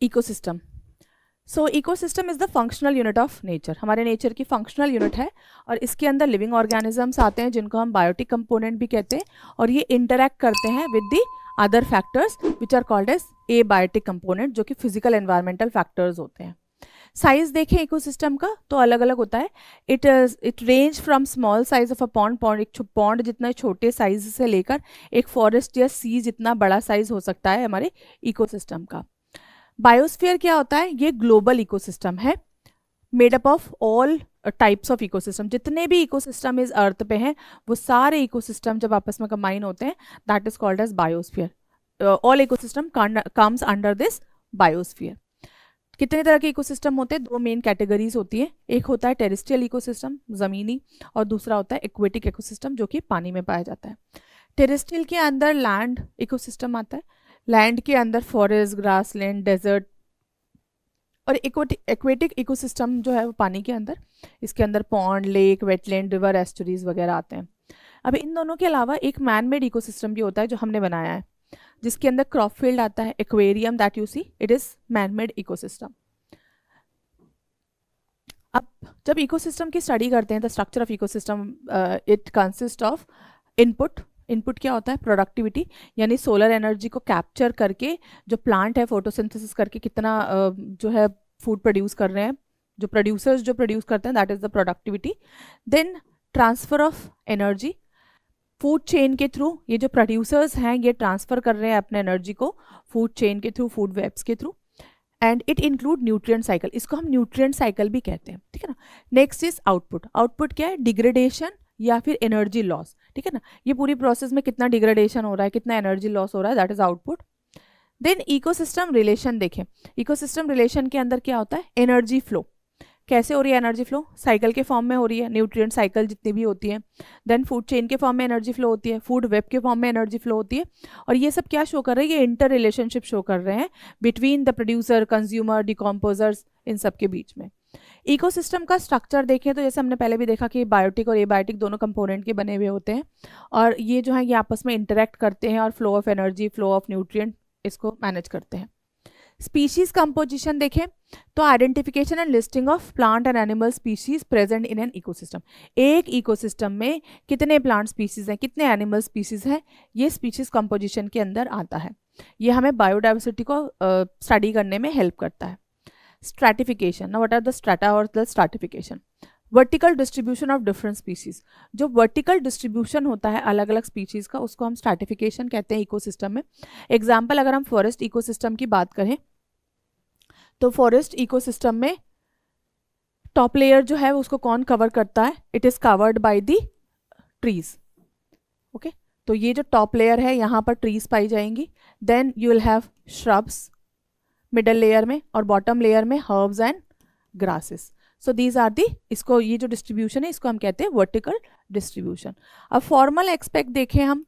Ecosystem. So ecosystem is the functional unit of nature. हमारे nature की functional unit है और इसके अंदर लिविंग ऑर्गेनिजम्स आते हैं जिनको हम बायोटिक कंपोनेंट भी कहते हैं और ये इंटरैक्ट करते हैं with the other factors which are called as abiotic component, जो कि फिजिकल एनवायरमेंटल फैक्टर्स होते हैं. साइज देखें इकोसिस्टम का तो अलग अलग होता है. It range from small size of a pond एक पॉन्ड जितना छोटे साइज से लेकर एक फॉरेस्ट या सी जितना बड़ा साइज हो सकता है हमारे इकोसिस्टम का. बायोस्फीयर क्या होता है? ये ग्लोबल इकोसिस्टम है made up of all types of ecosystem. जितने भी इकोसिस्टम इस अर्थ पे हैं वो सारे इकोसिस्टम जब आपस में कंबाइन होते हैं that is called as biosphere. All ecosystem comes under this biosphere. कितने तरह के इकोसिस्टम होते हैं? दो मेन कैटेगरीज होती है. एक होता है टेरेस्ट्रियल इकोसिस्टम ज़मीनी, और दूसरा होता है एक्वेटिक इकोसिस्टम जो कि पानी में पाया जाता है. टेरेस्ट्रियल के अंदर लैंड इकोसिस्टम आता है. लैंड के अंदर फॉरेस्ट, ग्रासलैंड, डेजर्ट. और एक्वेटिक इकोसिस्टम जो है वो पानी के अंदर, इसके अंदर पॉन्ड, लेक, वेटलैंड, रिवर, एस्टुरीज वगैरह आते हैं. अब इन दोनों के अलावा एक मैन मेड इकोसिस्टम भी होता है जो हमने बनाया है, जिसके अंदर क्रॉप फील्ड आता है, aquarium that you see, it is man made ecosystem. अब जब इकोसिस्टम की स्टडी करते हैं the structure of ecosystem, it consist of input. Input क्या होता है? प्रोडक्टिविटी, यानी सोलर एनर्जी को कैप्चर करके जो प्लांट है फोटोसिंथेसिस करके कितना जो है फूड प्रोड्यूस कर रहे हैं, जो प्रोड्यूसर्स जो प्रोड्यूस करते हैं that is the productivity. Then transfer of energy food chain के थ्रू. ये जो प्रोड्यूसर्स हैं ये ट्रांसफर कर रहे हैं अपने एनर्जी को फूड चेन के थ्रू, फूड वेब्स के through. And it include nutrient cycle, इसको हम न्यूट्रिएंट साइकिल भी कहते हैं, ठीक है ना. Next is output. आउटपुट क्या है? डिग्रेडेशन या फिर एनर्जी लॉस, ठीक है ना. ये पूरी प्रोसेस में कितना डिग्रेडेशन हो रहा है, कितना एनर्जी लॉस हो रहा है, that is output. Then ecosystem relation देखें. इकोसिस्टम रिलेशन के अंदर क्या होता है? Energy flow. कैसे हो रही है एनर्जी फ्लो? साइकिल के फॉर्म में हो रही है, न्यूट्रिएंट साइकिल जितनी भी होती है. देन फूड चेन के फॉर्म में एनर्जी फ्लो होती है, फूड वेब के फॉर्म में एनर्जी फ्लो होती है. और ये सब क्या शो कर रहे हैं? ये इंटर रिलेशनशिप शो कर रहे हैं between the producer, consumer, decomposers, इन सब के बीच में. इकोसिस्टम का स्ट्रक्चर देखें तो जैसे हमने पहले भी देखा कि बायोटिक और एबायोटिक दोनों कंपोनेंट के बने हुए होते हैं और ये जो है ये आपस में इंटरेक्ट करते हैं और flow of energy, flow of nutrient इसको मैनेज करते हैं. स्पीशीज कंपोजिशन देखें तो identification and listing of plant and animal species present in an ecosystem. एक इकोसिस्टम में कितने प्लांट स्पीशीज हैं, कितने एनिमल स्पीशीज हैं, ये स्पीशीज कंपोजिशन के अंदर आता है. ये हमें बायोडाइवर्सिटी को स्टडी करने में हेल्प करता है. Stratification. Now what are the strata और the stratification? Vertical distribution of different species. जो वर्टिकल डिस्ट्रीब्यूशन होता है अलग अलग स्पीशीज का उसको हम स्ट्रैटिफिकेशन कहते हैं इकोसिस्टम में. एग्जाम्पल अगर हम फॉरेस्ट इकोसिस्टम की बात करें तो फॉरेस्ट इकोसिस्टम में टॉप लेयर जो है उसको कौन कवर करता है? It is covered by the trees. Okay, तो ये जो टॉप लेयर है यहाँ पर ट्रीज पाई जाएंगी. Then you will have shrubs middle layer में और बॉटम लेयर में herbs and grasses. So these are the, इसको ये जो डिस्ट्रीब्यूशन है इसको हम कहते हैं वर्टिकल डिस्ट्रीब्यूशन. अब फॉर्मल एस्पेक्ट देखें हम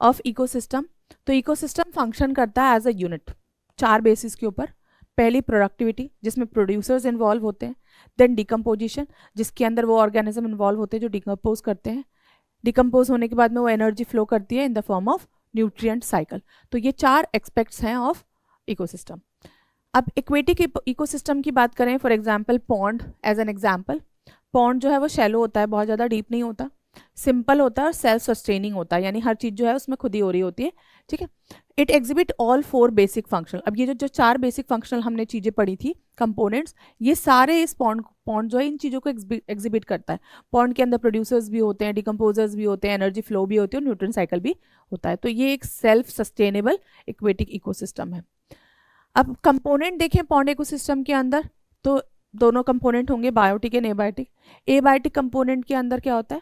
ऑफ इकोसिस्टम तो इकोसिस्टम फंक्शन करता है एज अ यूनिट 4 बेसिस के ऊपर. पहली प्रोडक्टिविटी जिसमें प्रोड्यूसर्स इन्वॉल्व होते हैं. देन डिकम्पोजिशन जिसके अंदर वो ऑर्गेनिज्म इन्वॉल्व होते हैं जो डिकम्पोज करते हैं. डिकम्पोज होने के बाद में वो एनर्जी फ्लो करती है in the form of nutrient cycle. तो ये 4 एस्पेक्ट्स हैं ऑफ इकोसिस्टम. अब एक्वेटिक इकोसिस्टम की बात करें, for example pond as an example. Pond जो है वो शैलो होता है, बहुत ज़्यादा डीप नहीं होता, सिंपल होता है और सेल्फ सस्टेनिंग होता है, यानी हर चीज़ जो है उसमें खुद ही हो रही होती है, ठीक है. It exhibit all 4 basic functional. अब ये जो 4 बेसिक फंक्शनल हमने चीज़ें पढ़ी थी कंपोनेंट्स, ये सारे इस पॉन्ड जो है इन चीज़ों को एग्जिबिट करता है. पॉन्ड के अंदर प्रोड्यूसर्स भी होते हैं, डिकम्पोजर्स भी होते हैं, एनर्जी फ्लो भी होती है और न्यूट्रिएंट साइकिल भी होता है. तो ये एक सेल्फ सस्टेनेबल एक्वेटिक इकोसिस्टम है. अब कंपोनेंट देखें पॉन्ड इकोसिस्टम के अंदर तो दोनों कंपोनेंट होंगे, biotic and abiotic. Abiotic component के अंदर क्या होता है?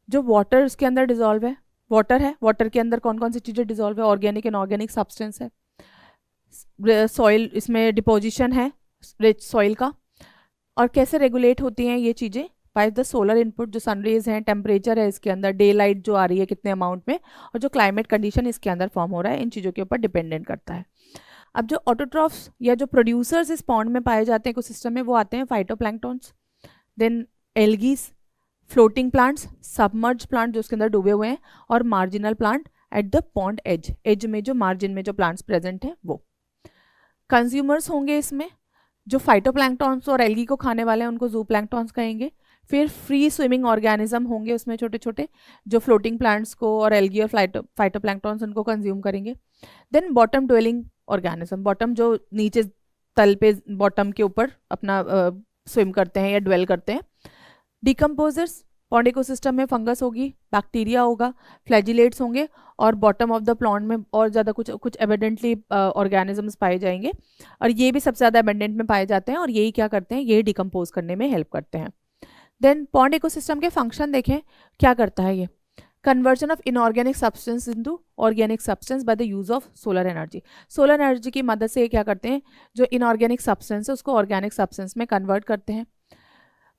जो वाटर उसके अंदर डिजॉल्व है, वाटर है, वाटर के अंदर कौन कौन सी चीज़ें डिजॉल्व है? ऑर्गेनिक एंड ऑर्गेनिक सब्सटेंस है. सॉइल, इसमें डिपोजिशन है रिच सॉइल का. और कैसे रेगुलेट होती हैं ये चीज़ें? By the solar input. जो सनरेज हैं, टेम्परेचर है इसके अंदर, डे लाइट जो आ रही है कितने अमाउंट में, और जो क्लाइमेट कंडीशन इसके अंदर फॉर्म हो रहा है, इन चीज़ों के ऊपर डिपेंडेंट करता है. अब जो ऑटोट्रॉफ्स या जो प्रोड्यूसर्स इस पॉन्ड में पाए जाते हैं इकोसिस्टम में वो आते हैं phytoplanktons, then algae, floating plants, submerge plant जो उसके अंदर डूबे हुए हैं, और marginal plant at the pond edge. Edge में जो मार्जिन में जो प्लांट्स प्रेजेंट हैं वो. कंज्यूमर्स होंगे इसमें, जो फाइटोप्लैंक्टॉन्स और एल्गी को खाने वाले हैं उनको जूप्लैंक्टॉन्स कहेंगे। फिर फ्री स्विमिंग ऑर्गेनिज्म होंगे उसमें छोटे छोटे, जो फ्लोटिंग प्लांट्स को और एल्गी और फाइटोप्लैंक्टॉन्स उनको कंज्यूम करेंगे। Then bottom dwelling organism, bottom जो नीचे तल पे बॉटम के ऊपर अपना स्विम करते हैं या ड्वेल करते हैं। डिकम्पोजर्स, पॉन्ड इकोसिस्टम में फंगस होगी, बैक्टीरिया होगा, फ्लैजिलेट्स होंगे, और बॉटम ऑफ द प्लॉन्ट में और ज़्यादा कुछ कुछ एविडेंटली ऑर्गेनिजम्स पाए जाएंगे, और ये भी सबसे ज़्यादा एबेंडेंट में पाए जाते हैं, और यही क्या करते हैं, यही डिकम्पोज करने में हेल्प करते हैं। देन पॉन्ड इकोसिस्टम के फंक्शन देखें, क्या करता है ये, conversion of inorganic substance into organic substance by the use of solar energy. Solar energy की मदद से ये क्या करते हैं, जो इनऑर्गेनिक सब्सटेंस है उसको ऑर्गेनिक सब्सटेंस में कन्वर्ट करते हैं।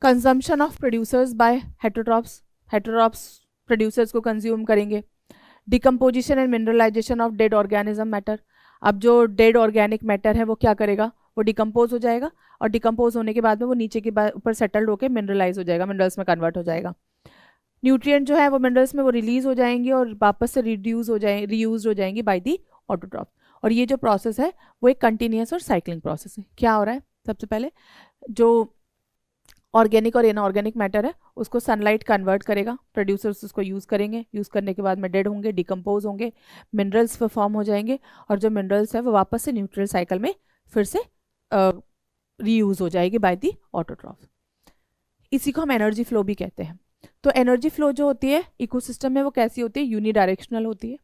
Consumption of producers by heterotrophs, heterotrophs producers को कंज्यूम करेंगे। Decomposition and mineralisation of dead organism matter, अब जो डेड ऑर्गेनिक मैटर है वो क्या करेगा, वो डिकम्पोज हो जाएगा, और डिकम्पोज होने के बाद में वो नीचे के ऊपर सेटल्ड होकर मिनरलाइज हो जाएगा, मिनरल्स में कन्वर्ट हो जाएगा। न्यूट्रिएंट जो है वो मिनरल्स में वो रिलीज हो जाएंगे और वापस से रीयूज हो जाएंगी बाय दी ऑटोट्रॉप। और ये जो प्रोसेस है वो एक कंटिन्यूस और साइक्लिंग प्रोसेस है। क्या हो रहा है, सबसे पहले जो ऑर्गेनिक और इनऑर्गेनिक मैटर है उसको सनलाइट कन्वर्ट करेगा, प्रोड्यूसर्स उसको यूज़ करेंगे, यूज़ करने के बाद में डेड होंगे, डिकम्पोज होंगे, मिनरल्स फॉर्म हो जाएंगे, और जो मिनरल्स है वो वापस से न्यूट्रल साइकिल में फिर से रीयूज हो जाएगी बाय दी ऑटोट्रॉफ। इसी को हम एनर्जी फ्लो भी कहते हैं। तो एनर्जी फ्लो जो होती है इकोसिस्टम में वो कैसी होती है, यूनिडायरेक्शनल होती है।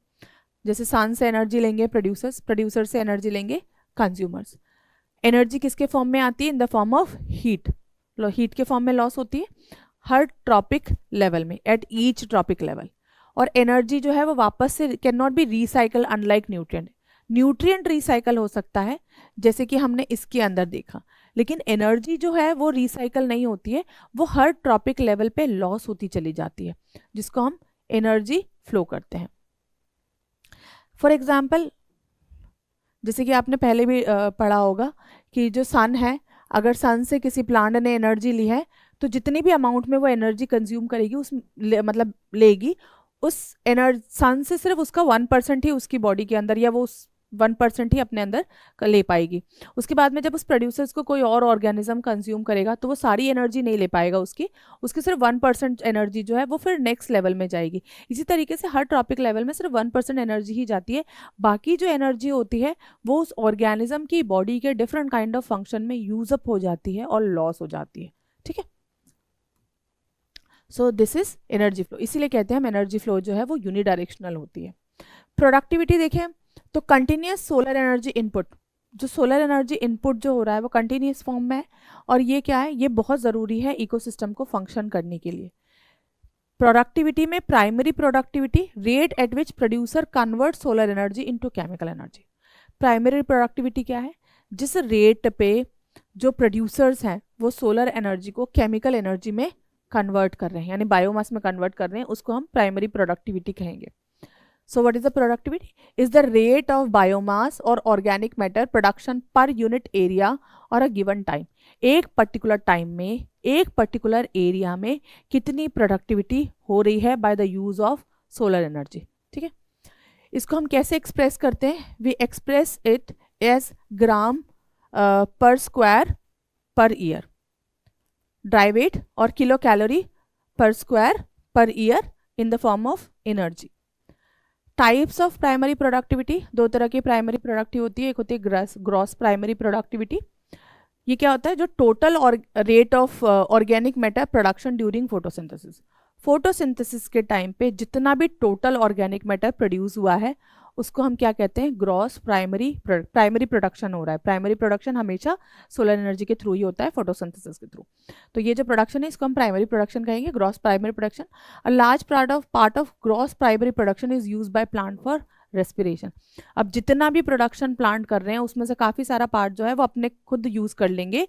जैसे सन से एनर्जी लेंगे प्रोड्यूसर्स, प्रोड्यूसर से एनर्जी लेंगे कंज्यूमर्स। एनर्जी किसके फॉर्म में आती है, in the form of heat, heat के फॉर्म में लॉस होती है हर ट्रॉपिक लेवल में, एट ईच ट्रॉपिक लेवल। और एनर्जी जो है वो वापस से can not B recycle unlike nutrient. Nutrient recycle हो सकता है जैसे कि हमने इसके अंदर देखा, लेकिन एनर्जी जो है वो रिसाइकल नहीं होती है, वो हर ट्रॉपिक लेवल पे लॉस होती चली जाती है, जिसको हम एनर्जी फ्लो करते हैं। फॉर एग्जाम्पल, जैसे कि आपने पहले भी पढ़ा होगा कि जो सन है, अगर सन से किसी प्लांट ने एनर्जी ली है तो जितनी भी अमाउंट में वो एनर्जी कंज्यूम करेगी मतलब लेगी, उस सन से सिर्फ उसका 1% ही उसकी बॉडी के अंदर, या वो उस 1% ही अपने अंदर ले पाएगी। उसके बाद में जब उस प्रोड्यूसर्स को कोई और ऑर्गेनिज्म कंज्यूम करेगा तो वो सारी एनर्जी नहीं ले पाएगा उसकी सिर्फ 1% एनर्जी जो है वो फिर नेक्स्ट लेवल में जाएगी। इसी तरीके से हर ट्रॉपिक लेवल में सिर्फ 1% एनर्जी ही जाती है, बाकी जो एनर्जी होती है वो उस ऑर्गेनिज्म की बॉडी के डिफरेंट काइंड ऑफ फंक्शन में यूज अप हो जाती है और लॉस हो जाती है। ठीक है, so this is energy flow, इसीलिए कहते हैं हम एनर्जी फ्लो जो है वो यूनिडायरेक्शनल होती है। प्रोडक्टिविटी देखें तो कंटिन्यूस सोलर एनर्जी इनपुट, जो सोलर एनर्जी इनपुट जो हो रहा है वो कंटिन्यूस फॉर्म में है, और ये क्या है, ये बहुत ज़रूरी है इकोसिस्टम को फंक्शन करने के लिए। प्रोडक्टिविटी में primary productivity, rate at which producer convert solar energy into chemical energy. Primary productivity क्या है, जिस रेट पे जो प्रोड्यूसर्स हैं वो सोलर एनर्जी को केमिकल एनर्जी में कन्वर्ट कर रहे हैं, यानी बायोमास में कन्वर्ट कर रहे हैं, उसको हम प्राइमरी प्रोडक्टिविटी कहेंगे। So what is the productivity? Is the rate of biomass or organic matter production per unit area or a given time. एक पर्टिकुलर टाइम में एक पर्टिकुलर एरिया में कितनी प्रोडक्टिविटी हो रही है by the use of solar energy. ठीक है, इसको हम कैसे एक्सप्रेस करते हैं, we express it as gram per square per year, dry weight और kilo calorie per square per year in the form of energy. Types of primary productivity, दो तरह की प्राइमरी प्रोडक्टिविटी होती है, एक होती है ग्रॉस प्राइमरी प्रोडक्टिविटी। ये क्या होता है, जो total rate of organic matter production during photosynthesis. Photosynthesis के टाइम पे जितना भी टोटल ऑर्गेनिक मैटर प्रोड्यूस हुआ है उसको हम क्या कहते हैं, ग्रॉस प्राइमरी प्रोडक्शन हो रहा है। प्राइमरी प्रोडक्शन हमेशा सोलर एनर्जी के थ्रू ही होता है, फोटोसिंथेसिस के थ्रू। तो ये जो प्रोडक्शन है इसको हम प्राइमरी प्रोडक्शन कहेंगे, gross primary production. A large part of gross primary production is used by plant for respiration. अब जितना भी प्रोडक्शन प्लांट कर रहे हैं उसमें से काफ़ी सारा पार्ट जो है वो अपने खुद यूज़ कर लेंगे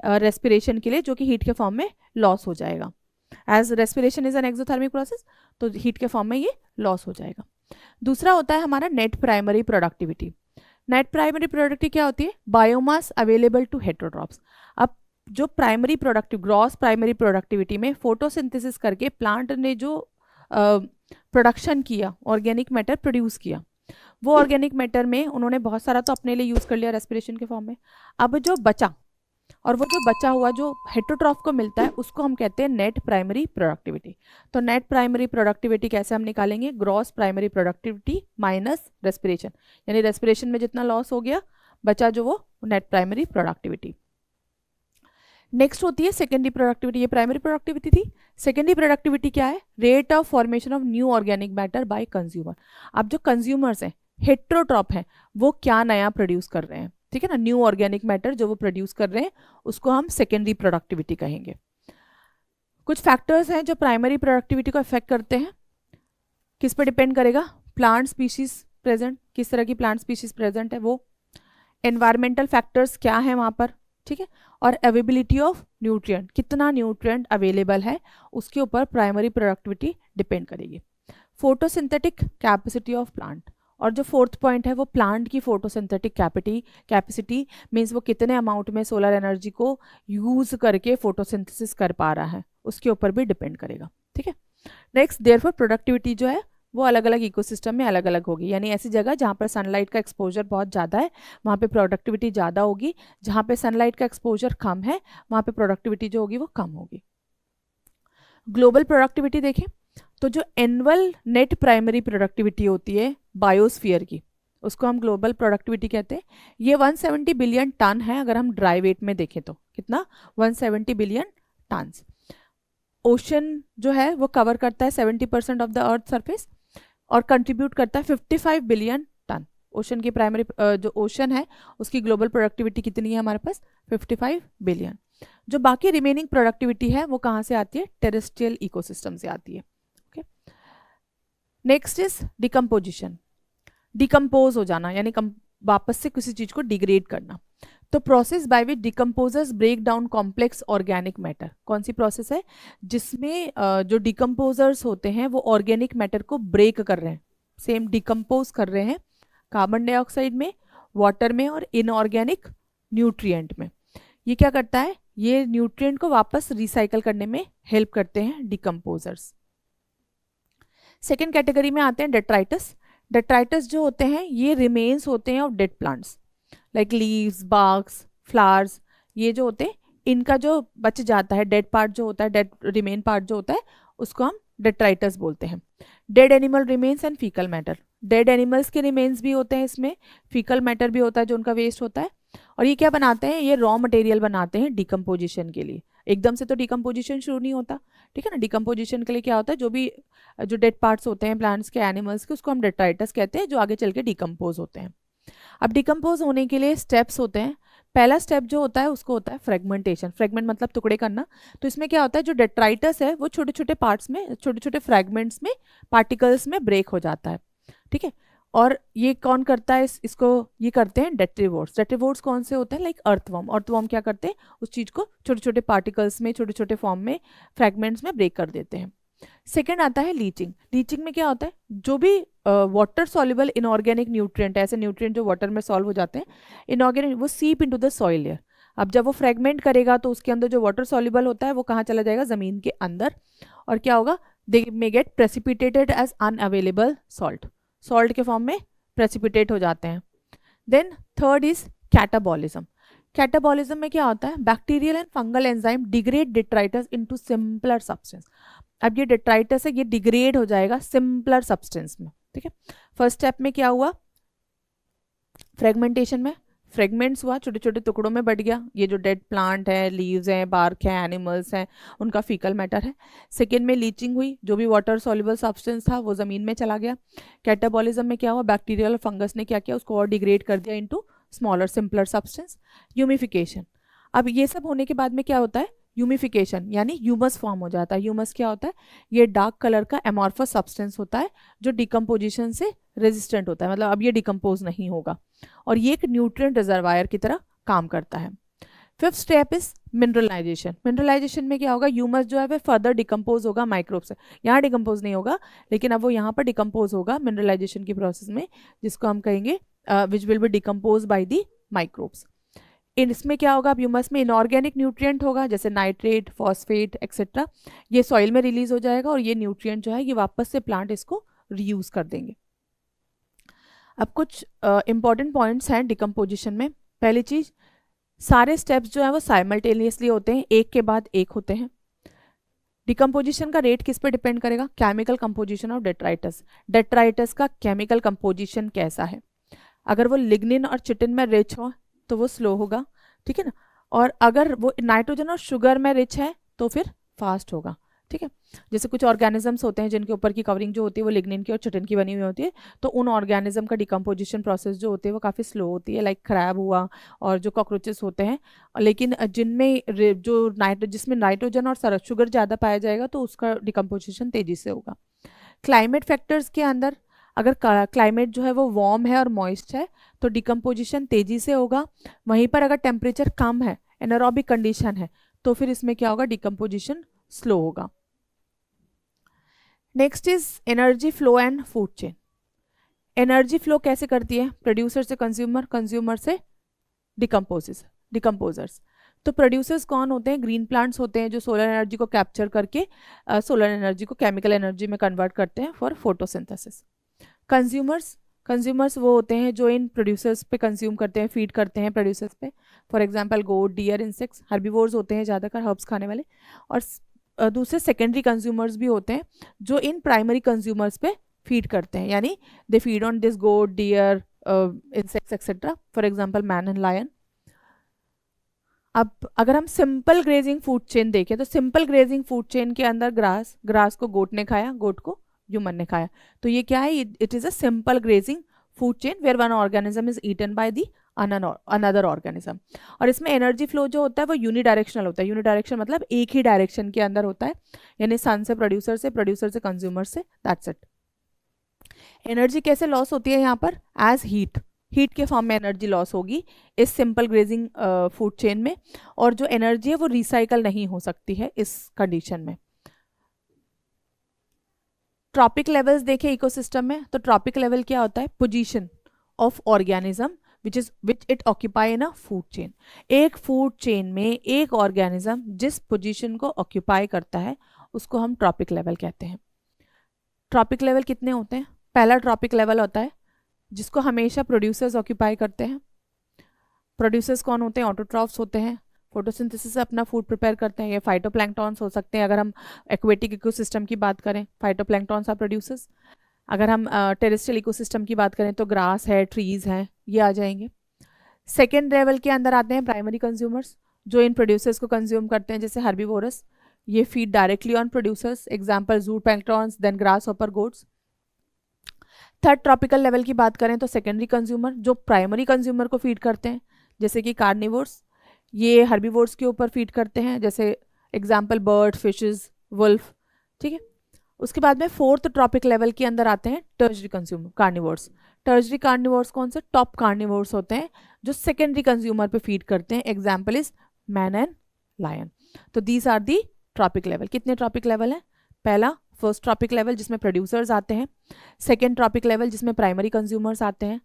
रेस्पिरेशन के लिए, जो कि हीट के फॉर्म में लॉस हो जाएगा। As respiration is an exothermic process, तो हीट के फॉर्म में ये लॉस हो जाएगा। दूसरा होता है हमारा net primary productivity. Net primary productivity क्या होती है, बायोमास अवेलेबल टू हेटेरोट्रॉप्स। अब जो प्राइमरी ग्रॉस प्राइमरी प्रोडक्टिविटी में फोटोसिंथेसिस करके प्लांट ने जो प्रोडक्शन किया, ऑर्गेनिक मैटर प्रोड्यूस किया, वो ऑर्गेनिक मैटर में उन्होंने बहुत सारा तो अपने लिए यूज़ कर लिया रेस्पिरेशन के फॉर्म में। अब जो बचा, और वो जो बचा हुआ जो हेटरोट्रॉफ को मिलता है उसको हम कहते हैं नेट प्राइमरी प्रोडक्टिविटी। तो नेट प्राइमरी प्रोडक्टिविटी कैसे हम निकालेंगे, gross primary productivity minus respiration, यानी रेस्पिरेशन में जितना लॉस हो गया बचा जो वो नेट प्राइमरी प्रोडक्टिविटी। नेक्स्ट होती है सेकेंडरी प्रोडक्टिविटी, ये प्राइमरी प्रोडक्टिविटी थी। सेकेंडरी प्रोडक्टिविटी क्या है, rate of formation of new organic matter by consumer. अब जो कंज्यूमर्स हैं हेटरोट्रॉप हैं वो क्या नया प्रोड्यूस कर रहे हैं, ठीक है ना, न्यू ऑर्गेनिक मैटर जो वो प्रोड्यूस कर रहे हैं उसको हम सेकेंडरी प्रोडक्टिविटी कहेंगे। कुछ फैक्टर्स हैं जो प्राइमरी प्रोडक्टिविटी को अफेक्ट करते हैं, किस पे डिपेंड करेगा, प्लांट स्पीशीज प्रेजेंट, किस तरह की प्लांट स्पीशीज प्रेजेंट है वो, एनवायरमेंटल फैक्टर्स क्या है वहाँ पर, ठीक है, और अवेलेबिलिटी ऑफ न्यूट्रिएंट, कितना न्यूट्रिएंट अवेलेबल है उसके ऊपर प्राइमरी प्रोडक्टिविटी डिपेंड करेगी। फोटोसिंथेटिक कैपेसिटी ऑफ प्लांट, और जो फोर्थ पॉइंट है वो प्लांट की फोटोसिंथेटिक कैपेसिटी मीन्स वो कितने अमाउंट में सोलर एनर्जी को यूज करके फोटोसिंथेसिस कर पा रहा है उसके ऊपर भी डिपेंड करेगा, ठीक है। नेक्स्ट देयरफॉर प्रोडक्टिविटी जो है वो अलग अलग इकोसिस्टम में अलग अलग होगी, यानी ऐसी जगह जहाँ पर सनलाइट का एक्सपोजर बहुत ज़्यादा है वहाँ पे प्रोडक्टिविटी ज़्यादा होगी, जहाँ पे सनलाइट का एक्सपोजर कम है वहाँ पे प्रोडक्टिविटी जो होगी वो कम होगी। ग्लोबल प्रोडक्टिविटी देखें तो जो एनुअल नेट प्राइमरी प्रोडक्टिविटी होती है बायोस्फीयर की उसको हम ग्लोबल प्रोडक्टिविटी कहते हैं। ये 170 बिलियन टन है अगर हम ड्राई वेट में देखें तो, कितना, 170 बिलियन टन। ओशन जो है वो कवर करता है 70% ऑफ द अर्थ सरफेस और कंट्रीब्यूट करता है 55 बिलियन टन। ओशन की प्राइमरी जो ओशन है उसकी ग्लोबल प्रोडक्टिविटी कितनी है हमारे पास, 55 बिलियन। जो बाकी रिमेनिंग प्रोडक्टिविटी है वो कहाँ से आती है, टेरेस्ट्रियल इकोसिस्टम से आती है। Okay, next is decomposition, decompose हो जाना यानी वापस से किसी चीज को डिग्रेड करना। तो process by which decomposers break down complex organic matter, कौन सी प्रोसेस है जिसमें जो डिकम्पोजर्स होते हैं वो ऑर्गेनिक मैटर को ब्रेक कर रहे हैं, सेम डिकम्पोज कर रहे हैं कार्बन डाइऑक्साइड में, वाटर में और इनऑर्गेनिक न्यूट्रिएंट में। ये क्या करता है, ये न्यूट्रिएंट को वापस रिसाइकल करने में हेल्प करते हैं डिकम्पोजर्स। सेकेंड कैटेगरी में आते हैं डेट्राइटस। डेट्राइटस जो होते हैं ये रिमेन्स होते हैं of dead plants like leaves, barks, flowers, ये जो होते हैं इनका जो बच जाता है डेड पार्ट जो होता है, डेड रिमेन पार्ट जो होता है उसको हम डेट्राइटस बोलते हैं। Dead animal remains and faecal matter, dead animals के रिमेन्स भी होते हैं इसमें, फीकल मैटर भी होता है जो उनका वेस्ट होता है। और ये क्या बनाते हैं, ये रॉ मटेरियल बनाते हैं डिकम्पोजिशन के लिए। एकदम से तो डिकम्पोजिशन शुरू नहीं होता, ठीक है ना, डिकम्पोजिशन के लिए क्या होता है, जो डेड पार्ट्स होते हैं प्लांट्स के, एनिमल्स के, उसको हम डेट्राइटस कहते हैं जो आगे चल के डिकम्पोज होते हैं। अब डिकम्पोज होने के लिए स्टेप्स होते हैं। पहला स्टेप जो होता है उसको होता है फ्रेगमेंटेशन, फ्रेगमेंट मतलब टुकड़े करना। तो इसमें क्या होता है, जो डेट्राइटस है वो छोटे छोटे पार्ट्स में, छोटे छोटे फ्रेगमेंट्स में, पार्टिकल्स में ब्रेक हो जाता है, ठीक है। और ये कौन करता है, इसको ये करते हैं डेट्रीवोर्स। डेट्रीवोर्स कौन से होते हैं, लाइक अर्थवर्म। अर्थवर्म क्या करते हैं, उस चीज़ को छोटे छोटे पार्टिकल्स में, छोटे छोटे फॉर्म में, फ्रेगमेंट्स में ब्रेक कर देते हैं। सेकेंड आता है लीचिंग। लीचिंग में क्या होता है, जो भी वाटर सॉल्युबल इनऑर्गेनिक न्यूट्रिएंट, ऐसे न्यूट्रिएंट जो वाटर में सॉल्व हो जाते हैं इनऑर्गेनिक, वो सीप इनटू द सॉइल लेयर। अब जब वो फ्रेगमेंट करेगा तो उसके अंदर जो वाटर सॉल्युबल होता है वो कहाँ चला जाएगा, ज़मीन के अंदर, और क्या होगा, they may get precipitated as unavailable salt, salt के फॉर्म में प्रेसिपिटेट हो जाते हैं। Then third is catabolism. Catabolism में क्या होता है, bacterial and fungal enzyme degrade detritus into simpler substance. अब ये डिट्राइटस है ये डिग्रेड हो जाएगा सिंपलर सब्सटेंस में, ठीक है। फर्स्ट स्टेप में क्या हुआ, फ्रेगमेंटेशन में फ्रेगमेंट्स हुआ, छोटे छोटे टुकड़ों में बढ़ गया, ये जो डेड प्लांट है, लीव्स हैं, बार्क है, एनिमल्स हैं, उनका फीकल मैटर है। सेकेंड में लीचिंग हुई, जो भी वाटर सॉल्युबल सब्सटेंस था वो ज़मीन में चला गया। कैटाबॉलिज्म में क्या हुआ, बैक्टीरियल और फंगस ने क्या किया, उसको और डिग्रेड कर दिया into smaller simpler substance. Humification, अब ये सब होने के बाद में क्या होता है, ह्यूमिफिकेशन यानी ह्यूमस फॉर्म हो जाता है। ह्यूमस क्या होता है, ये डार्क कलर का एमॉर्फस सब्सटेंस होता है जो डिकम्पोजिशन से रेजिस्टेंट होता है, मतलब अब ये डिकम्पोज नहीं होगा और ये एक न्यूट्रिएंट रिजर्वायर की तरह काम करता है। Fifth step is mineralisation. Mineralisation में क्या होगा, ह्यूमस जो है वह फर्दर डिकम्पोज होगा माइक्रोब से, यहाँ डिकम्पोज नहीं होगा लेकिन अब वो यहाँ पर डिकम्पोज होगा मिनरलाइजेशन की प्रोसेस में, जिसको हम कहेंगे which will be decompose by the microbes. इसमें क्या होगा, अब ह्यूमस में इनऑर्गेनिक न्यूट्रिएंट होगा जैसे नाइट्रेट, फॉस्फेट एक्सेट्रा, ये सॉइल में रिलीज हो जाएगा और ये न्यूट्रिएंट जो है ये वापस से प्लांट इसको रीयूज कर देंगे। अब कुछ इंपॉर्टेंट पॉइंट्स हैं डिकम्पोजिशन में। पहली चीज, सारे स्टेप्स जो है वो साइमल्टेनियसली होते हैं, एक के बाद एक होते हैं। डिकम्पोजिशन का रेट किस पे डिपेंड करेगा? Chemical composition of detritus. Detritus का केमिकल कंपोजिशन कैसा है? अगर वो लिग्निन और चिटिन में रिच हो तो वो स्लो होगा, ठीक है ना। और अगर वो नाइट्रोजन और शुगर में रिच है तो फिर फास्ट होगा, ठीक है। जैसे कुछ ऑर्गेनिजम्स होते हैं जिनके ऊपर की कवरिंग जो होती है वो लिग्निन की और चिटिन की बनी हुई होती है, तो उन ऑर्गेनिज्म का डिकम्पोजिशन प्रोसेस जो होती है वो काफ़ी स्लो होती है, लाइक क्रैब हुआ और जो कॉकरोचेस होते हैं। लेकिन जिनमें जिसमें नाइट्रोजन और शुगर ज़्यादा पाया जाएगा तो उसका डिकम्पोजिशन तेज़ी से होगा। क्लाइमेट फैक्टर्स के अंदर अगर क्लाइमेट जो है वो वार्म है और मॉइस्ट है तो डिकम्पोजिशन तेज़ी से होगा। वहीं पर अगर टेम्परेचर कम है, एनारोबिक कंडीशन है, तो फिर इसमें क्या होगा? डिकम्पोजिशन स्लो होगा। Next is energy flow and food chain. Energy flow कैसे करती है? प्रोड्यूसर से कंज्यूमर, कंज्यूमर से डिकम्पोजर्स। तो प्रोड्यूसर्स कौन होते हैं? ग्रीन प्लांट्स होते हैं जो सोलर एनर्जी को कैप्चर करके सोलर एनर्जी को केमिकल एनर्जी में कन्वर्ट करते हैं फॉर फोटोसिंथेसिस। कंज्यूमर्स वो होते हैं जो इन प्रोड्यूसर्स पे कंज्यूम करते हैं, फीड करते हैं प्रोड्यूसर्स पे। For example goat, deer, insects, herbivores होते हैं ज़्यादातर, हर्ब्स खाने वाले। और दूसरे सेकेंडरी कंज्यूमर्स भी होते हैं जो इन प्राइमरी कंज्यूमर्स पे फीड करते हैं, यानी they feed on this goat, deer, insects etcetera, for example man and lion. अब अगर हम सिंपल ग्रेजिंग फूड चेन देखें तो सिंपल ग्रेजिंग फूड चेन के अंदर ग्रास को गोट ने खाया, गोट को ह्यूमन ने खाया, तो ये क्या है? It is a simple grazing food chain where one organism is eaten by the another organism. और इसमें एनर्जी फ्लो जो होता है वो यूनिडायरेक्शनल होता है। यूनिडायरेक्शन मतलब एक ही डायरेक्शन के अंदर होता है, यानी सन से प्रोड्यूसर से, प्रोड्यूसर से कंज्यूमर से, दैट्स इट। एनर्जी कैसे लॉस होती है यहाँ पर? एज हीट के फॉर्म में एनर्जी लॉस होगी इस सिंपल ग्रेजिंग फूड चेन में, और जो एनर्जी है वो रिसाइकल नहीं हो सकती है इस कंडीशन में। ट्रॉपिक लेवल्स देखें इकोसिस्टम में, तो ट्रॉपिक लेवल क्या होता है? Position of organism which it occupy in a food chain. एक फूड चेन में एक ऑर्गेनिज्म जिस पोजीशन को ऑक्यूपाई करता है उसको हम ट्रॉपिक लेवल कहते हैं। ट्रॉपिक लेवल कितने होते हैं? पहला ट्रॉपिक लेवल होता है जिसको हमेशा प्रोड्यूसर्स ऑक्यूपाई करते हैं। प्रोड्यूसर्स कौन होते हैं? ऑटोट्रॉफ्स होते हैं, फोटोसिंथेसिस से अपना फूड प्रिपेयर करते हैं। ये फाइटोप्लैंक्टॉन्स हो सकते हैं अगर हम एक्वेटिक इकोसिस्टम की बात करें, फाइटोप्लैंक्टॉन्स आर प्रोड्यूसर्स। अगर हम टेरेस्ट्रियल इकोसिस्टम की बात करें तो ग्रास है, ट्रीज हैं, ये आ जाएंगे। सेकेंड लेवल के अंदर आते हैं प्राइमरी कंज्यूमर्स जो इन प्रोड्यूसर्स को कंज्यूम करते हैं, जैसे हर्बीवोरस, ये feed directly on producers, example zooplanktons, then grasshopper, goats. Third tropical level की बात करें तो सेकेंडरी कंज्यूमर जो प्राइमरी कंज्यूमर को फीड करते हैं, जैसे कि कार्निवोर्स, ये हर्बीवोर्स के ऊपर फीड करते हैं, जैसे एग्जाम्पल बर्ड, फिशेस, वुल्फ, ठीक है। उसके बाद में फोर्थ ट्रॉपिक लेवल के अंदर आते हैं टर्जरी कंज्यूमर कार्निवोर्स। टर्जरी कार्निवोर्स कौन से? टॉप कार्निवोर्स होते हैं जो सेकेंडरी कंज्यूमर पे फीड करते हैं, example is man and lion. तो these are the tropic level. कितने ट्रॉपिक लेवल हैं? पहला फर्स्ट ट्रॉपिक लेवल जिसमें प्रोड्यूसर्स आते हैं, सेकेंड ट्रॉपिक लेवल जिसमें प्राइमरी कंज्यूमर्स आते हैं,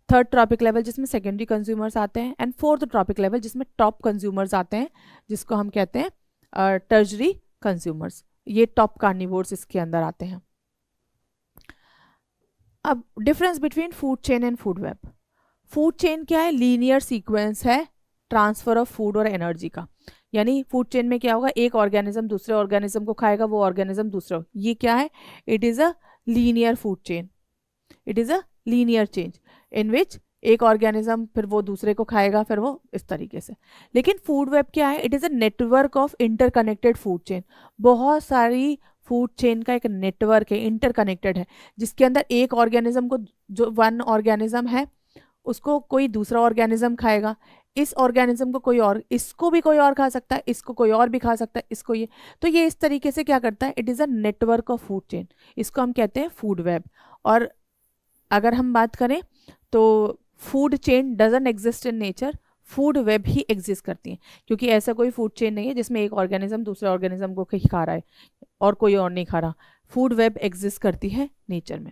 थर्ड ट्रॉपिक लेवल जिसमें सेकेंडरी कंज्यूमर्स आते हैं, एंड फोर्थ ट्रॉपिक लेवल जिसमें टॉप कंज्यूमर्स आते हैं, जिसको हम कहते हैं टर्जरी कंज्यूमर्स। ये टॉप कार्निवोर्स इसके अंदर आते हैं। अब difference between food chain and food web. Food chain क्या है? लीनियर सीक्वेंस है ट्रांसफर ऑफ फूड और एनर्जी का, यानी फूड चेन में क्या होगा? एक ऑर्गेनिज्म दूसरे ऑर्गेनिज्म को खाएगा, वो ऑर्गेनिज्म दूसरा, ये क्या है? It is a linear food chain. It is a linear change in which एक ऑर्गेनिज्म फिर वो दूसरे को खाएगा, फिर वो इस तरीके से। लेकिन फूड वेब क्या है? It is a network of interconnected food chain. बहुत सारी फूड चेन का एक नेटवर्क है, इंटरकनेक्टेड है, जिसके अंदर एक ऑर्गेनिज्म को, जो वन ऑर्गेनिज्म है उसको कोई दूसरा ऑर्गेनिज्म खाएगा, इस ऑर्गेनिज्म को कोई और, इसको भी कोई और खा सकता है, इसको कोई और भी खा सकता है, इसको ये, तो ये इस तरीके से क्या करता है? It is a network of food chain. इसको हम कहते हैं फूड वेब। और अगर हम बात करें तो food chain doesn't exist in nature, food web he exist करती हैं, क्योंकि ऐसा कोई फूड चेन नहीं है जिसमें एक ऑर्गेनिज्म दूसरे ऑर्गेनिज्म को खा रहा है और कोई और नहीं खा रहा। फूड वेब एग्जिस्ट करती है नेचर में।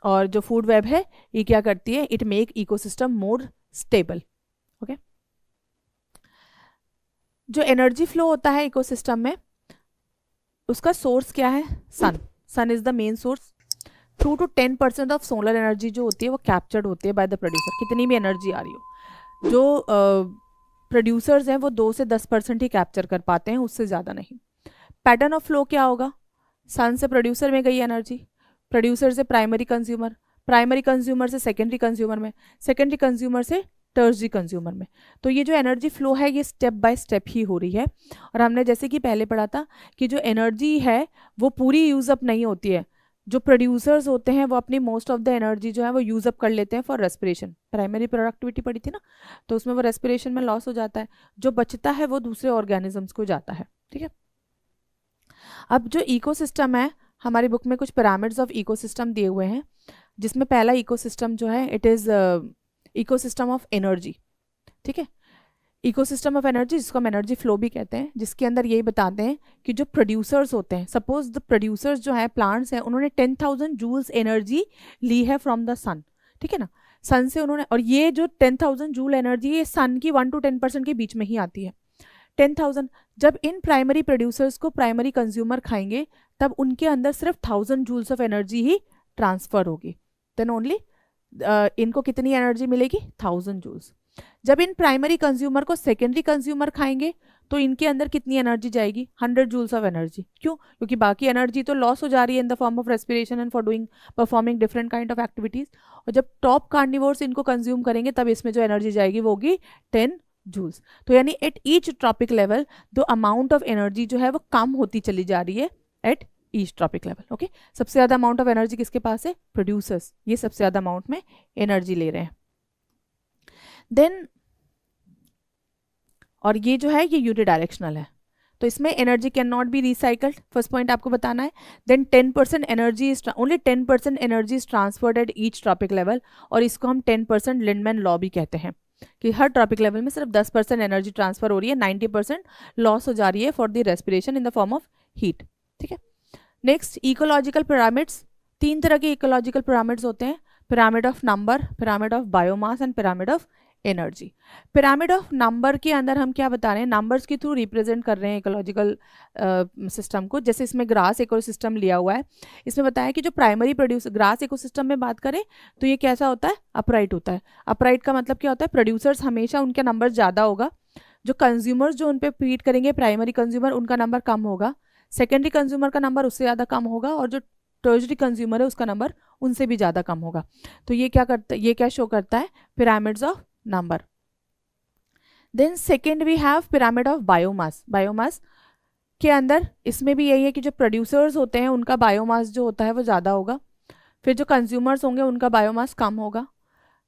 और जो फूड वेब है ये क्या करती है? It make ecosystem more stable. Okay, जो एनर्जी फ्लो होता है इकोसिस्टम में उसका सोर्स क्या है? Sun. Sun is the main source. 2 to 10% of solar energy जो होती है वो कैप्चर्ड होती है बाय द प्रोड्यूसर, कितनी भी एनर्जी आ रही हो। जो प्रोड्यूसर्स हैं वो 2 से 10% ही कैप्चर कर पाते हैं, उससे ज़्यादा नहीं। पैटर्न ऑफ फ्लो क्या होगा, सन से प्रोड्यूसर में गई एनर्जी, प्रोड्यूसर से प्राइमरी कंज्यूमर, प्राइमरी कंज्यूमर से सेकेंडरी कंज्यूमर में, सेकेंडरी कंज्यूमर से टर्सरी कंज्यूमर में। तो ये जो एनर्जी फ्लो है ये स्टेप बाय स्टेप ही हो रही है। और हमने जैसे कि पहले पढ़ा था कि जो एनर्जी है वो पूरी यूज़ अप नहीं होती है, जो प्रोड्यूसर्स होते हैं वो अपनी मोस्ट ऑफ द एनर्जी जो है वो यूज़ अप कर लेते हैं फॉर रेस्पिरेशन। प्राइमरी प्रोडक्टिविटी पढ़ी थी ना, तो उसमें वो रेस्पिरेशन में लॉस हो जाता है, जो बचता है वो दूसरे ऑर्गेनिजम्स को जाता है। ठीक है, अब जो इकोसिस्टम है, हमारी बुक में कुछ पिरामिड्स ऑफ इकोसिस्टम दिए हुए हैं, जिसमें पहला इकोसिस्टम जो है it is ecosystem of energy. ठीक है, इकोसिस्टम ऑफ एनर्जी जिसको हम एनर्जी फ्लो भी कहते हैं, जिसके अंदर यही बताते हैं कि जो प्रोड्यूसर्स होते हैं, सपोज द प्रोड्यूसर्स जो है प्लांट्स हैं, उन्होंने 10,000 जूल्स एनर्जी ली है फ्रॉम द सन। ठीक है ना, सन से उन्होंने, और ये जो 10,000 जूल एनर्जी ये सन की 1 to 10% के बीच में ही आती है। 10,000 जब इन प्राइमरी प्रोड्यूसर्स को प्राइमरी कंज्यूमर खाएंगे तब उनके अंदर सिर्फ 1,000 जूल्स ऑफ एनर्जी ही ट्रांसफर होगी, देन ओनली इनको कितनी एनर्जी मिलेगी, 1,000 जूल्स। जब इन प्राइमरी कंज्यूमर को सेकेंडरी कंज्यूमर खाएंगे तो इनके अंदर कितनी एनर्जी जाएगी, 100 जूल्स ऑफ एनर्जी। क्यों, क्योंकि बाकी एनर्जी तो लॉस हो जा रही है in the form of respiration and for doing performing different kind of activities. और जब टॉप कार्निवोर्स इनको कंज्यूम करेंगे तब इसमें जो एनर्जी जाएगी वो होगी 10 जूल्स। तो यानी eight each tropic level the amount of energy जो है वो कम होती चली जा रही है eight each trophic level. Okay, सबसे ज़्यादा अमाउंट ऑफ एनर्जी किसके पास है, प्रोड्यूसर्स, ये सबसे ज़्यादा अमाउंट में एनर्जी ले रहे हैं। देन और ये जो है ये यूनिडायरेक्शनल है, तो इसमें energy can not be recycled, first point आपको बताना है। Then 10% energy is only 10% energy is transferred at each tropic level, और इसको हम 10% लिंडमैन लॉ भी कहते हैं कि हर ट्रॉपिक लेवल में सिर्फ 10% एनर्जी ट्रांसफर हो रही है, 90% लॉस हो जा रही है for the respiration in the form of heat. ठीक है, नेक्स्ट इकोलॉजिकल पिरामिड्स। 3 तरह के इकोलॉजिकल पिरामिड्स होते हैं, pyramid of number, pyramid of biomass and pyramid of energy. Pyramid of number के अंदर हम क्या बता रहे हैं, नंबर्स के थ्रू रिप्रेजेंट कर रहे हैं इकोलॉजिकल सिस्टम को। जैसे इसमें ग्रास इकोसिस्टम लिया हुआ है, इसमें बताया कि जो प्राइमरी प्रोड्यूसर ग्रास इकोसिस्टम में बात करें तो ये कैसा होता है, अपराइट होता है। अपराइट का मतलब क्या होता है, प्रोड्यूसर्स हमेशा उनका नंबर ज़्यादा होगा, जो कंज्यूमर्स जो उन पर फीड करेंगे प्राइमरी कंज्यूमर उनका नंबर कम होगा, सेकेंडरी कंज्यूमर का नंबर उससे ज़्यादा कम होगा, और जो टर्शरी कंज्यूमर है उसका नंबर उनसे भी ज़्यादा कम होगा। तो ये क्या करता है, ये क्या शो करता है, pyramids of number. Then second we have pyramid of biomass. Biomass के अंदर इसमें भी यही है कि जो प्रोड्यूसर्स होते हैं उनका बायोमास जो होता है वो ज़्यादा होगा, फिर जो कंज्यूमर्स होंगे उनका बायोमास कम होगा,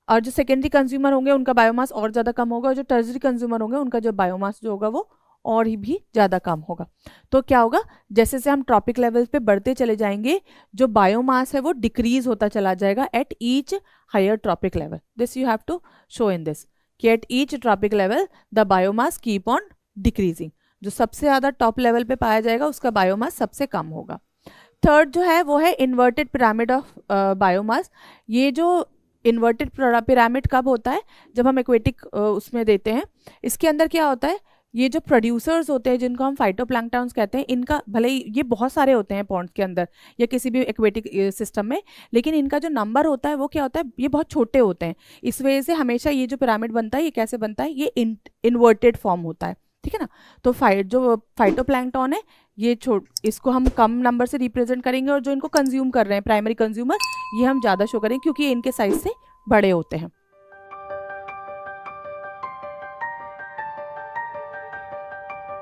और जो सेकेंडरी कंज्यूमर होंगे उनका बायोमास और ज़्यादा कम होगा, और जो टर्शरी कंज्यूमर होंगे उनका जो बायोमास जो होगा वो और ही भी ज़्यादा कम होगा। तो क्या होगा, जैसे जैसे हम ट्रॉपिक लेवल पे बढ़ते चले जाएंगे जो बायोमास है वो डिक्रीज होता चला जाएगा at each higher tropic level. This you have to show in this कि at each tropic level the biomass keep on decreasing. जो सबसे ज़्यादा टॉप लेवल पे पाया जाएगा उसका बायोमास सबसे कम होगा। थर्ड जो है वो है इन्वर्टेड पिरामिड ऑफ बायोमास। ये जो इन्वर्टेड पिरामिड कब होता है, जब हम एक्वेटिक उसमें देते हैं। इसके अंदर क्या होता है, ये जो प्रोड्यूसर्स होते हैं जिनको हम फाइटोप्लैंक्टन्स कहते हैं, इनका भले ही ये बहुत सारे होते हैं पॉन्ड्स के अंदर या किसी भी एक्वेटिक सिस्टम में, लेकिन इनका जो नंबर होता है वो क्या होता है, ये बहुत छोटे होते हैं। इस वजह से हमेशा ये जो पिरामिड बनता है ये कैसे बनता है, ये इन्वर्टेड फॉर्म होता है। ठीक है ना, तो जो फाइटोप्लैंक्टन है ये इसको हम कम नंबर से रिप्रेजेंट करेंगे, और जो इनको कंज्यूम कर रहे हैं प्राइमरी कंज्यूमर ये हम ज़्यादा शो करेंगे क्योंकि ये इनके साइज से बड़े होते हैं।